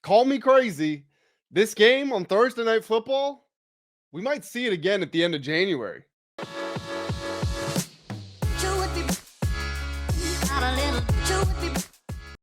Call me crazy. This game on Thursday Night Football, we might see it again at the end of January.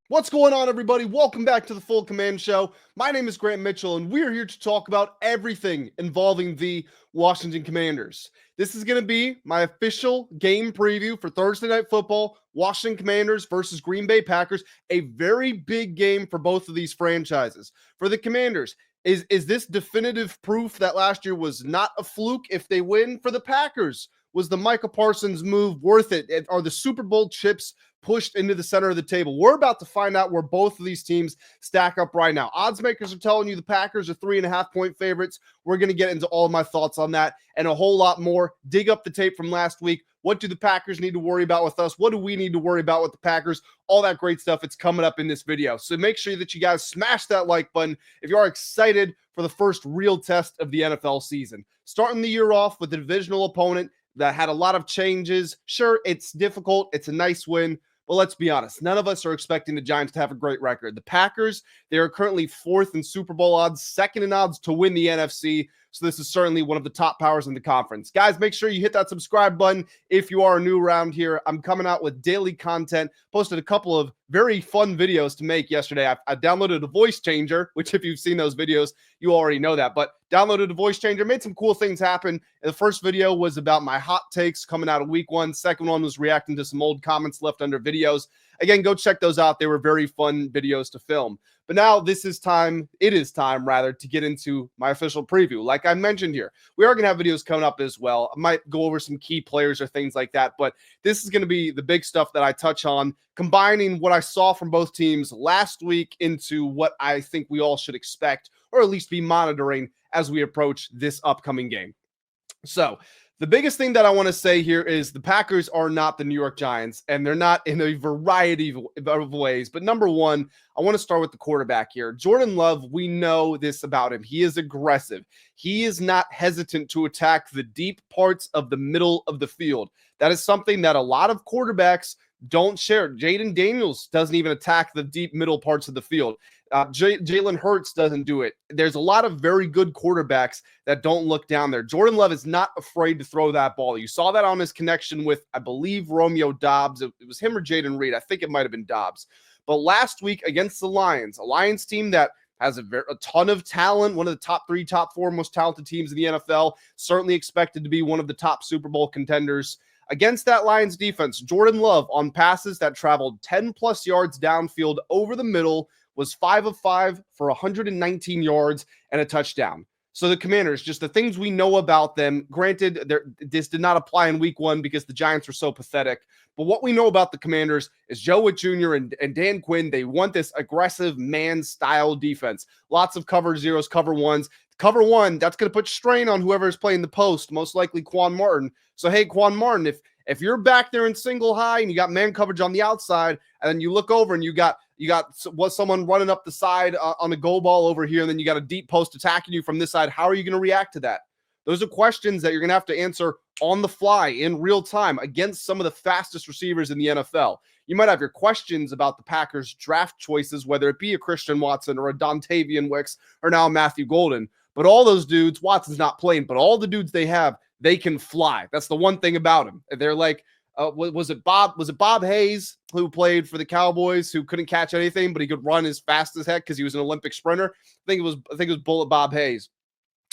What's going on, everybody? Welcome back to the Full Command Show. My name is Grant Mitchell, and we're here to talk about everything involving the Washington Commanders. This is going to be my official game preview for Thursday Night Football, Washington Commanders versus Green Bay Packers, a very big game for both of these franchises. For the Commanders, is this definitive proof that last year was not a fluke if they win? For the Packers, was the Micah Parsons move worth it? Are the Super Bowl chips pushed into the center of the table? We're about to find out where both of these teams stack up right now. Odds makers are telling you the Packers are 3.5-point favorites. We're going to get into all of my thoughts on that and a whole lot more. Dig up the tape from last week. What do the Packers need to worry about with us? What do we need to worry about with the Packers? All that great stuff. It's coming up in this video. So make sure that you guys smash that like button if you are excited for the first real test of the NFL season. Starting the year off with a divisional opponent that had a lot of changes. Sure, it's difficult. It's a nice win. But let's be honest, none of us are expecting the Giants to have a great record. The Packers, they are currently 4th in Super Bowl odds, 2nd in odds to win the NFC. So this is certainly one of the top powers in the conference. Guys, make sure you hit that subscribe button if you are new around here. I'm coming out with daily content. Posted a couple of very fun videos to make yesterday. I downloaded a voice changer, which if you've seen those videos, you already know that. But downloaded a voice changer, made some cool things happen. And the first video was about my hot takes coming out of week 1. Second one was reacting to some old comments left under videos. Again, go check those out. They were very fun videos to film. But now it is time to get into my official preview. Like I mentioned here, we are going to have videos coming up as well. I might go over some key players or things like that, but this is going to be the big stuff that I touch on, combining what I saw from both teams last week into what I think we all should expect, or at least be monitoring as we approach this upcoming game. So the biggest thing that I want to say here is the Packers are not the New York Giants, and they're not in a variety of ways. But number one, I want to start with the quarterback here. Jordan Love, we know this about him. He is aggressive. He is not hesitant to attack the deep parts of the middle of the field. That is something that a lot of quarterbacks don't share. Jayden Daniels doesn't even attack the deep middle parts of the field. Jalen Hurts doesn't do it. There's a lot of very good quarterbacks that don't look down there. Jordan Love is not afraid to throw that ball. You saw that on his connection with, I believe, Romeo Doubs. It was him or Jaden Reed. I think it might have been Dobbs. But last week against the Lions, a Lions team that has a ton of talent, one of the top 3, top 4 most talented teams in the NFL, certainly expected to be one of the top Super Bowl contenders. Against that Lions defense, Jordan Love on passes that traveled 10-plus yards downfield over the middle was 5 of 5 for 119 yards and a touchdown. So the Commanders, just the things we know about them, granted, this did not apply in week 1 because the Giants were so pathetic. But what we know about the Commanders is Joe Witt Jr. and Dan Quinn, they want this aggressive man-style defense. Lots of cover zeros, cover ones. Cover one, that's going to put strain on whoever is playing the post, most likely Quan Martin. So, hey, Quan Martin, if you're back there in single high and you got man coverage on the outside, and then you look over and you got someone running up the side on a goal ball over here, and then you got a deep post attacking you from this side, how are you going to react to that? Those are questions that you're going to have to answer on the fly in real time against some of the fastest receivers in the NFL. You might have your questions about the Packers' draft choices, whether it be a Christian Watson or a Dontavian Wicks or now Matthew Golden. But all those dudes, Watson's not playing, but all the dudes they have, they can fly. That's the one thing about them. They're like, was it Bob Hayes who played for the Cowboys who couldn't catch anything, but he could run as fast as heck because he was an Olympic sprinter? I think it was Bullet Bob Hayes.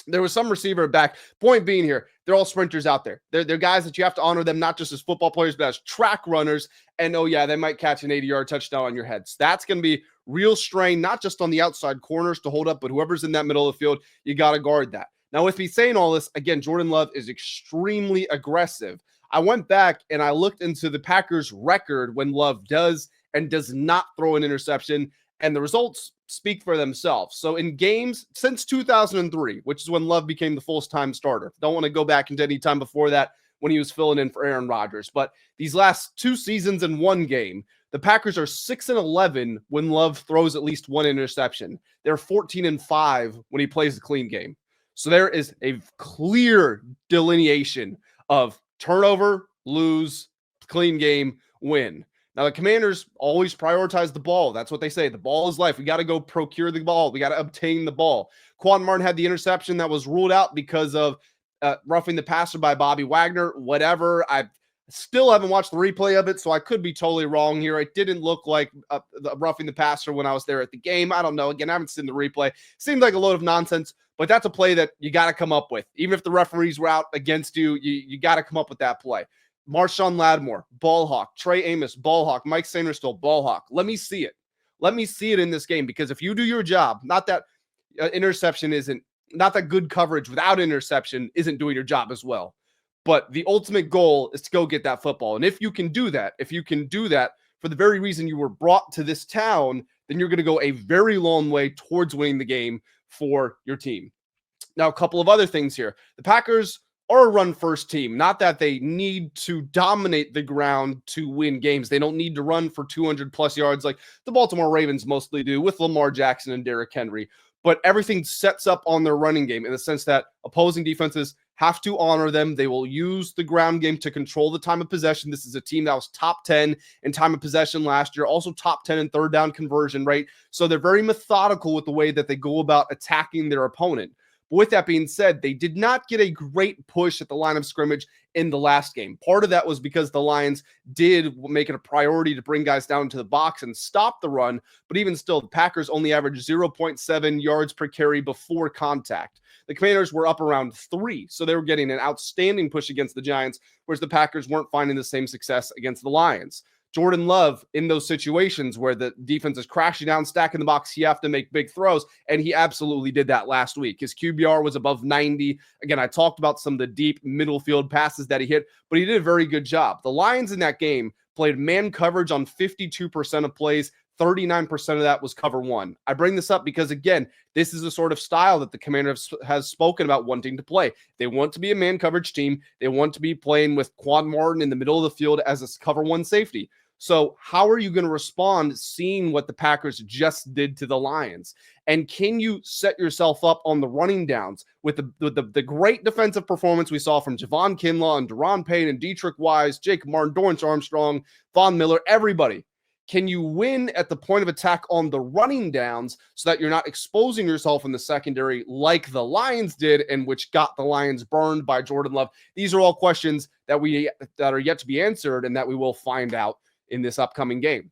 There was some receiver back. Point being here, they're all sprinters out there. They're guys that you have to honor them not just as football players, but as track runners. And oh yeah, they might catch an 80-yard touchdown on your head. So that's going to be real strain, not just on the outside corners to hold up, but whoever's in that middle of the field, you got to guard that. Now, with me saying all this, again, Jordan Love is extremely aggressive. I went back and I looked into the Packers' record when Love does and does not throw an interception, and the results speak for themselves. So in games since 2003, which is when Love became the full-time starter, don't want to go back into any time before that when he was filling in for Aaron Rodgers, but these last 2 seasons in one game, the Packers are 6-11 when Love throws at least one interception. They're 14-5 when he plays a clean game. So there is a clear delineation of turnover, lose, clean game, win. Now, the Commanders always prioritize the ball. That's what they say. The ball is life. We got to go procure the ball. We got to obtain the ball. Quan Martin had the interception that was ruled out because of roughing the passer by Bobby Wagner. Whatever. I still haven't watched the replay of it, so I could be totally wrong here. It didn't look like the roughing the passer when I was there at the game. I don't know. Again, I haven't seen the replay. Seemed like a load of nonsense, but that's a play that you got to come up with. Even if the referees were out against you, you got to come up with that play. Marshawn Lattimore, ball hawk. Trey Amos, ball hawk. Mike Sainristil, ball hawk. Let me see it. Let me see it in this game, because if you do your job, not that interception isn't, not that good coverage without interception isn't doing your job as well. But the ultimate goal is to go get that football. And if you can do that for the very reason you were brought to this town, then you're going to go a very long way towards winning the game for your team. Now, a couple of other things here. The Packers are a run-first team. Not that they need to dominate the ground to win games. They don't need to run for 200-plus yards like the Baltimore Ravens mostly do with Lamar Jackson and Derrick Henry. But everything sets up on their running game in the sense that opposing defenses have to honor them. They will use the ground game to control the time of possession. This is a team that was top 10 in time of possession last year, also top 10 in third down conversion rate. So they're very methodical with the way that they go about attacking their opponent. But with that being said, they did not get a great push at the line of scrimmage in the last game. Part of that was because the Lions did make it a priority to bring guys down into the box and stop the run. But even still, the Packers only averaged 0.7 yards per carry before contact. The Commanders were up around 3, so they were getting an outstanding push against the Giants, whereas the Packers weren't finding the same success against the Lions. Jordan Love, in those situations where the defense is crashing down, stacking the box, he have to make big throws, and he absolutely did that last week. His QBR was above 90. Again, I talked about some of the deep middle field passes that he hit, but he did a very good job. The Lions in that game played man coverage on 52% of plays. 39% of that was cover one. I bring this up because, again, this is the sort of style that the Commanders has spoken about wanting to play. They want to be a man coverage team. They want to be playing with Quan Martin in the middle of the field as a cover one safety. So how are you going to respond seeing what the Packers just did to the Lions? And can you set yourself up on the running downs with the great defensive performance we saw from Javon Kinlaw and Deron Payne and Dietrich Wise, Jake Martin, Dorrance Armstrong, Von Miller, everybody? Can you win at the point of attack on the running downs so that you're not exposing yourself in the secondary like the Lions did, and which got the Lions burned by Jordan Love? These are all questions that are yet to be answered and that we will find out in this upcoming game.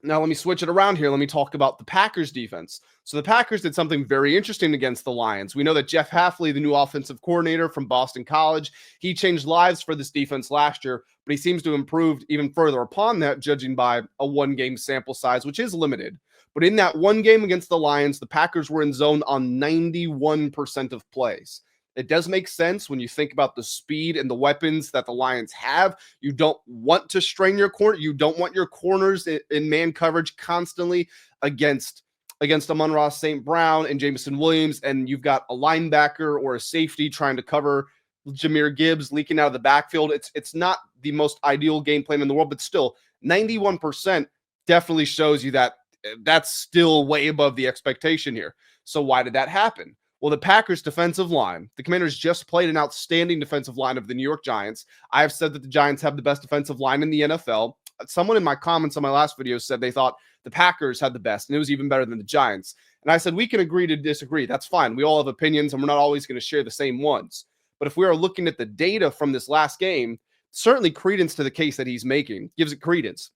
Now, let me switch it around here. Let me talk about the Packers defense. So the Packers did something very interesting against the Lions. We know that Jeff Hafley, the new offensive coordinator from Boston College, he changed lives for this defense last year, but he seems to have improved even further upon that, judging by a one-game sample size, which is limited. But in that one game against the Lions, the Packers were in zone on 91% of plays. It does make sense when you think about the speed and the weapons that the Lions have. You don't want to strain your corner. You don't want your corners in man coverage constantly against Amon-Ra St. Brown and Jameson Williams, and you've got a linebacker or a safety trying to cover Jahmyr Gibbs leaking out of the backfield. It's not the most ideal game plan in the world, but still 91% definitely shows you that that's still way above the expectation here. So why did that happen? Well, the Packers' defensive line, the Commanders just played an outstanding defensive line of the New York Giants. I have said that the Giants have the best defensive line in the NFL. Someone in my comments on my last video said they thought the Packers had the best, and it was even better than the Giants. And I said, we can agree to disagree. That's fine. We all have opinions, and we're not always going to share the same ones. But if we are looking at the data from this last game, certainly credence to the case that he's making, gives it credence.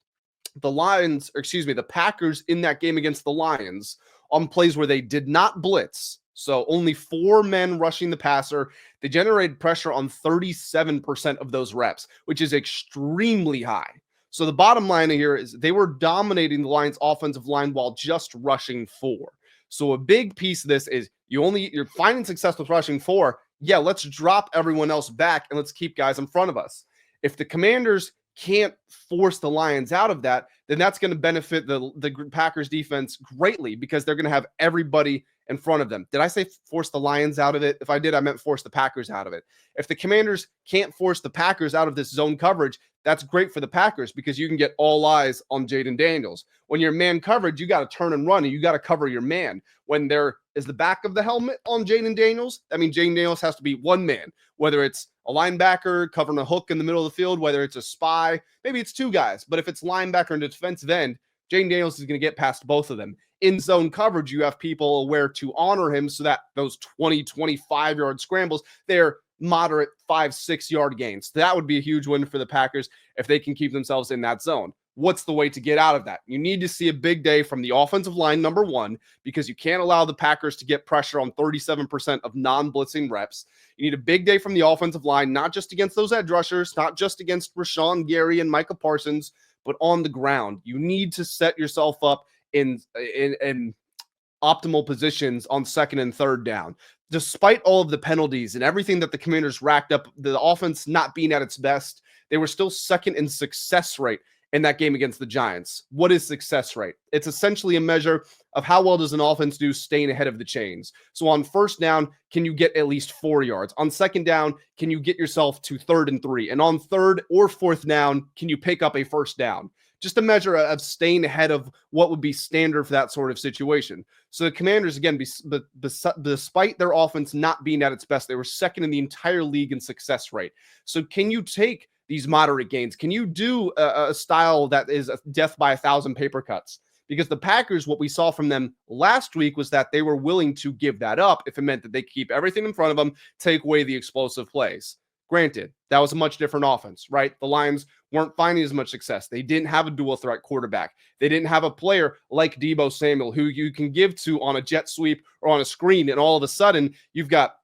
The Packers in that game against the Lions on plays where they did not blitz, so only 4 men rushing the passer, they generated pressure on 37% of those reps, which is extremely high. So the bottom line here is they were dominating the Lions' offensive line while just rushing 4. So a big piece of this is you're finding success with rushing 4. Yeah, let's drop everyone else back and let's keep guys in front of us. If the Commanders can't force the Lions out of that, then that's going to benefit the Packers defense greatly, because they're going to have everybody in front of them. Did I say force the Lions out of it? If I did, I meant force the Packers out of it. If the Commanders can't force the Packers out of this zone coverage, that's great for the Packers because you can get all eyes on Jayden Daniels. When you're man coverage, you got to turn and run, and you got to cover your man. When there is the back of the helmet on Jayden Daniels, I mean, Jayden Daniels has to be one man, whether it's a linebacker covering a hook in the middle of the field, whether it's a spy, maybe it's two guys. But if it's linebacker and defensive end, Jayden Daniels is going to get past both of them. In zone coverage, you have people aware to honor him so that those 20, 25-yard scrambles, they're moderate 5-6 yard gains. That would be a huge win for the Packers if they can keep themselves in that zone. What's the way to get out of that? You need to see a big day from the offensive line, number one, because you can't allow the Packers to get pressure on 37% of non-blitzing reps. You need a big day from the offensive line, not just against those edge rushers, not just against Rashawn Gary and Micah Parsons, but on the ground. You need to set yourself up in optimal positions on second and third down. Despite all of the penalties and everything that the Commanders racked up, the offense not being at its best, they were still second in success rate in that game against the Giants. What is success rate? It's essentially a measure of how well does an offense do staying ahead of the chains. So on first down, can you get at least 4 yards? On second down, can you get yourself to 3rd and 3? And on third or fourth down, can you pick up a first down? Just a measure of staying ahead of what would be standard for that sort of situation. So the Commanders, again, despite their offense not being at its best, they were second in the entire league in success rate. So can you take these moderate gains? Can you do a style that is a death by 1,000 paper cuts? Because the Packers, what we saw from them last week was that they were willing to give that up if it meant that they keep everything in front of them, take away the explosive plays. Granted, that was a much different offense, right? The Lions weren't finding as much success. They didn't have a dual threat quarterback. They didn't have a player like Deebo Samuel who you can give to on a jet sweep or on a screen, and all of a sudden you've got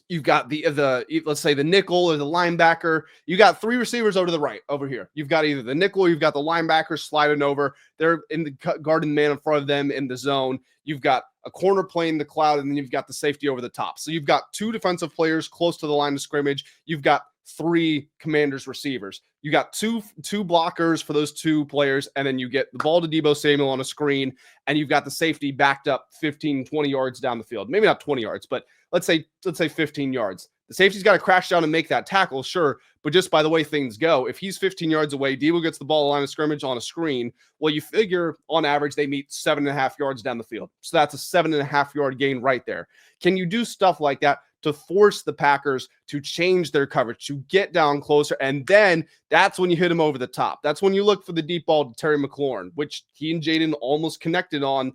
the let's say the nickel or the linebacker. You got 3 receivers over to the right over here. You've got either the nickel or you've got the linebacker sliding over. They're in the guarding man in front of them in the zone. You've got a corner playing the cloud, and then you've got the safety over the top. So you've got 2 defensive players close to the line of scrimmage. You've got 3 Commanders receivers. You got two blockers for those 2 players, and then you get the ball to Deebo Samuel on a screen, and you've got the safety backed up 15, 20 yards down the field. Maybe not 20 yards, but let's say 15 yards. The safety's got to crash down and make that tackle, sure, but just by the way things go, if he's 15 yards away, Deebo gets the ball line of scrimmage on a screen, well, you figure on average they meet 7.5 yards down the field. So that's a 7.5 yard gain right there. Can you do stuff like that to force the Packers to change their coverage, to get down closer? And then that's when you hit them over the top. That's when you look for the deep ball to Terry McLaurin, which he and Jayden almost connected on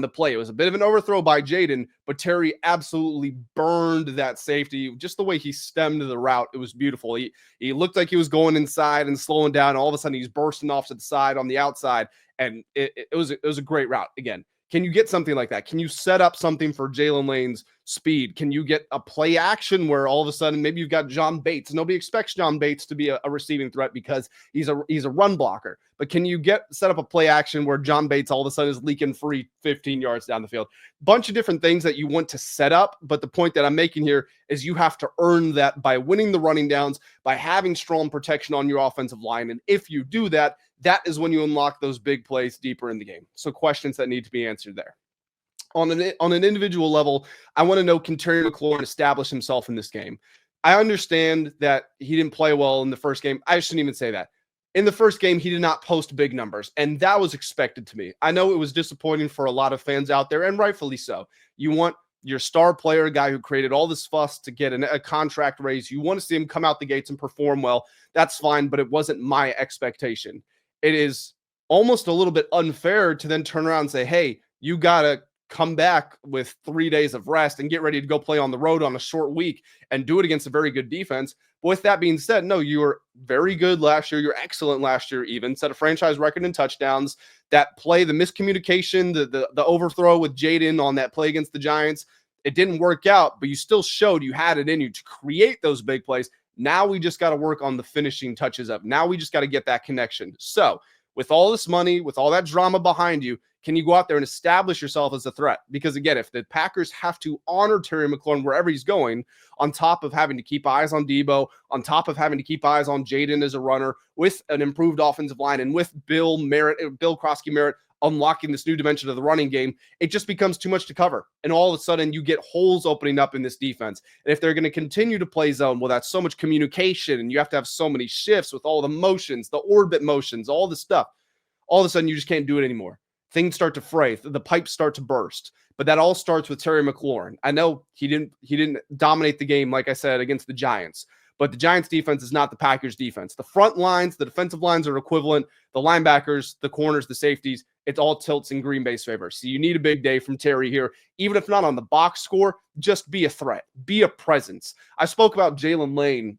the play. It was a bit of an overthrow by Jayden, but Terry absolutely burned that safety. Just the way he stemmed the route, it was beautiful. He looked like he was going inside and slowing down. And all of a sudden, he's bursting off to the side on the outside, and it was a great route. Again, can you get something like that? Can you set up something for Jalen Lane's speed? Can you get a play action where all of a sudden maybe you've got John Bates? Nobody expects John Bates to be a receiving threat because he's a run blocker. But can you set up a play action where John Bates all of a sudden is leaking free 15 yards down the field? Bunch of different things that you want to set up. But the point that I'm making here is you have to earn that by winning the running downs, by having strong protection on your offensive line. And if you do that, that is when you unlock those big plays deeper in the game. So questions that need to be answered there. On an individual level, I want to know, can Terry McLaurin establish himself in this game? I understand that he didn't play well in the first game. I shouldn't even say that. In the first game, he did not post big numbers, and that was expected to me. I know it was disappointing for a lot of fans out there, and rightfully so. You want your star player, a guy who created all this fuss to get a contract raise. You want to see him come out the gates and perform well. That's fine, but it wasn't my expectation. It is almost a little bit unfair to then turn around and say, hey, you got to come back with 3 days of rest and get ready to go play on the road on a short week and do it against a very good defense. But with that being said, no, you were very good last year. You're excellent last year, even set a franchise record in touchdowns. That play, the miscommunication, the overthrow with Jayden on that play against the Giants, it didn't work out, but you still showed you had it in you to create those big plays. Now we just got to work on the finishing touches up. Now we just got to get that connection. So with all this money, with all that drama behind you, can you go out there and establish yourself as a threat? Because again, if the Packers have to honor Terry McLaurin wherever he's going, on top of having to keep eyes on Deebo, on top of having to keep eyes on Jayden as a runner, with an improved offensive line, and with Bill Krosky Merritt unlocking this new dimension of the running game, it just becomes too much to cover. And all of a sudden you get holes opening up in this defense. And if they're going to continue to play zone, well, that's so much communication and you have to have so many shifts with all the motions, the orbit motions, all the stuff. All of a sudden you just can't do it anymore. Things start to fray, the pipes start to burst. But that all starts with Terry McLaurin. I know he didn't dominate the game, like I said, against the Giants. But the Giants defense is not the Packers defense. The front lines, the defensive lines are equivalent. The linebackers, the corners, the safeties, it's all tilts in Green Bay's favor. So you need a big day from Terry here. Even if not on the box score, just be a threat. Be a presence. I spoke about Jaylen Lane,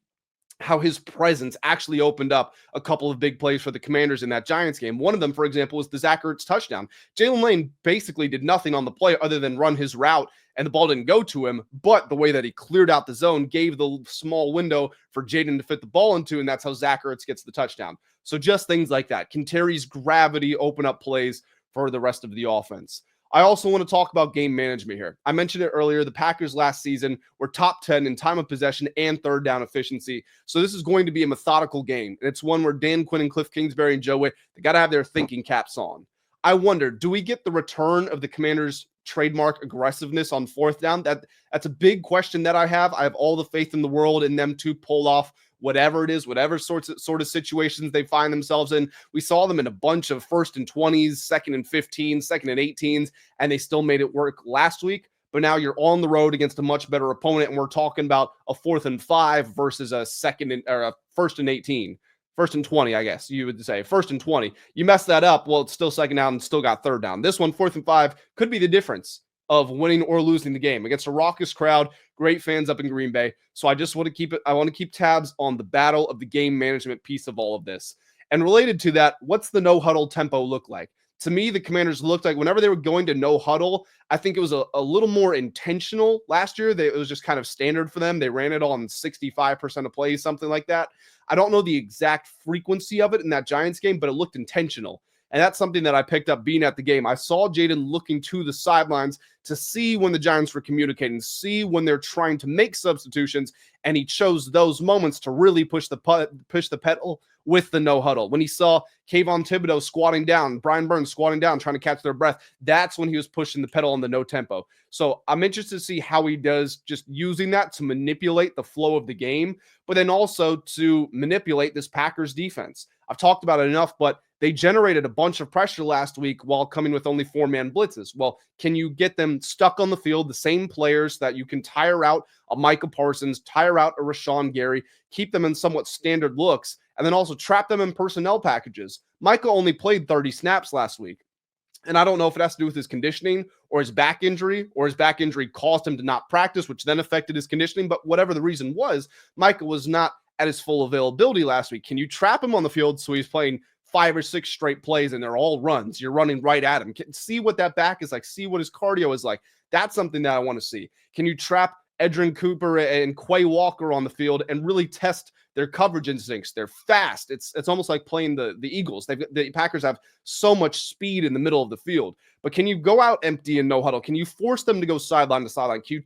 how his presence actually opened up a couple of big plays for the Commanders in that Giants game. One of them, for example, was the Zach Ertz touchdown. Jaylen Lane basically did nothing on the play other than run his route, and the ball didn't go to him, but the way that he cleared out the zone gave the small window for Jayden to fit the ball into, and that's how Zach Ertz gets the touchdown. So just things like that. Can Terry's gravity open up plays for the rest of the offense? I also want to talk about game management here. I mentioned it earlier. The Packers last season were top 10 in time of possession and third down efficiency. So this is going to be a methodical game. And it's one where Dan Quinn and Cliff Kingsbury and Joe Witt, they got to have their thinking caps on. I wonder, do we get the return of the Commanders' trademark aggressiveness on fourth down? That's a big question that I have. I have all the faith in the world in them to pull off whatever it is, whatever sort of situations they find themselves in. We saw them in a bunch of 1st and 20s, 2nd and 15s, 2nd and 18s, and they still made it work last week. But now you're on the road against a much better opponent, and we're talking about a 4th and 5 versus a 1st and 18. 1st and 20, I guess you would say. 1st and 20. You mess that up, well, it's still second down and still got third down. This one, 4th and 5, could be the difference of winning or losing the game against a raucous crowd, great fans up in Green Bay. So I just want to keep it. I want to keep tabs on the battle of the game management piece of all of this. And related to that, what's the no-huddle tempo look like? To me, the Commanders looked like whenever they were going to no-huddle, I think it was a little more intentional last year. It was just kind of standard for them. They ran it on 65% of plays, something like that. I don't know the exact frequency of it in that Giants game, but it looked intentional. And that's something that I picked up being at the game. I saw Jayden looking to the sidelines to see when the Giants were communicating, see when they're trying to make substitutions, and he chose those moments to really push the pedal with the no-huddle. When he saw Kayvon Thibodeau squatting down, Brian Burns squatting down, trying to catch their breath, that's when he was pushing the pedal on the no-tempo. So I'm interested to see how he does just using that to manipulate the flow of the game, but then also to manipulate this Packers defense. I've talked about it enough, but they generated a bunch of pressure last week while coming with only 4-man blitzes. Well, can you get them stuck on the field, the same players that you can tire out a Micah Parsons, tire out a Rashawn Gary, keep them in somewhat standard looks, and then also trap them in personnel packages? Micah only played 30 snaps last week. And I don't know if it has to do with his conditioning or his back injury, or his back injury caused him to not practice, which then affected his conditioning. But whatever the reason was, Micah was not at his full availability last week. Can you trap him on the field so he's playing 5 or 6 straight plays and they're all runs? You're running right at him. See what that back is like. See what his cardio is like. That's something that I want to see. Can you trap Edgerrin Cooper and Quay Walker on the field and really test their coverage instincts? They're fast. It's almost like playing the Eagles. The Packers have so much speed in the middle of the field. But can you go out empty and no huddle? Can you force them to go sideline to sideline? Can you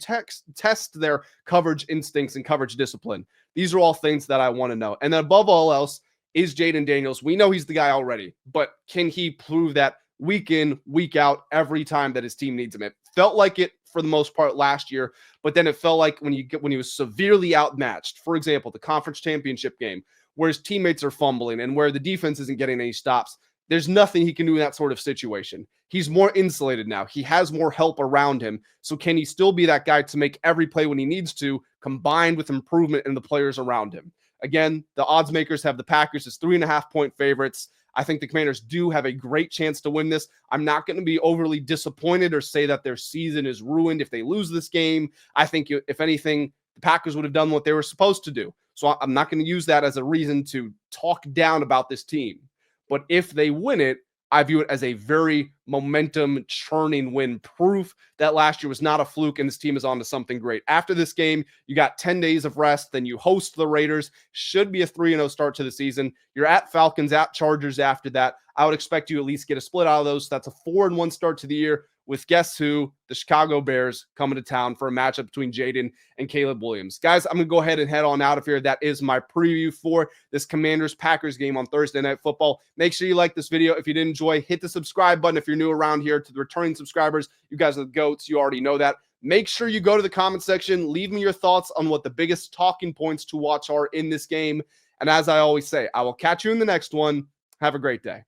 test their coverage instincts and coverage discipline? These are all things that I want to know. And then above all else is Jayden Daniels. We know he's the guy already, but can he prove that week in, week out, every time that his team needs him? It felt like it for the most part last year, but then it felt like when he was severely outmatched. For example, the conference championship game where his teammates are fumbling and where the defense isn't getting any stops. There's nothing he can do in that sort of situation. He's more insulated now. He has more help around him. So can he still be that guy to make every play when he needs to, combined with improvement in the players around him? Again, the odds makers have the Packers as 3.5-point favorites. I think the Commanders do have a great chance to win this. I'm not going to be overly disappointed or say that their season is ruined if they lose this game. I think, if anything, the Packers would have done what they were supposed to do. So I'm not going to use that as a reason to talk down about this team. But if they win it, I view it as a very momentum churning win, proof that last year was not a fluke and this team is on to something great. After this game, you got 10 days of rest, then you host the Raiders. Should be a 3-0 start to the season. You're at Falcons, at Chargers after that. I would expect you at least get a split out of those. So that's a 4-1 start to the year with guess who? The Chicago Bears coming to town for a matchup between Jayden and Caleb Williams. Guys, I'm going to go ahead and head on out of here. That is my preview for this Commanders-Packers game on Thursday Night Football. Make sure you like this video. If you did enjoy, hit the subscribe button. If you're new around here, to the returning subscribers, you guys are the GOATs. You already know that. Make sure you go to the comment section. Leave me your thoughts on what the biggest talking points to watch are in this game. And as I always say, I will catch you in the next one. Have a great day.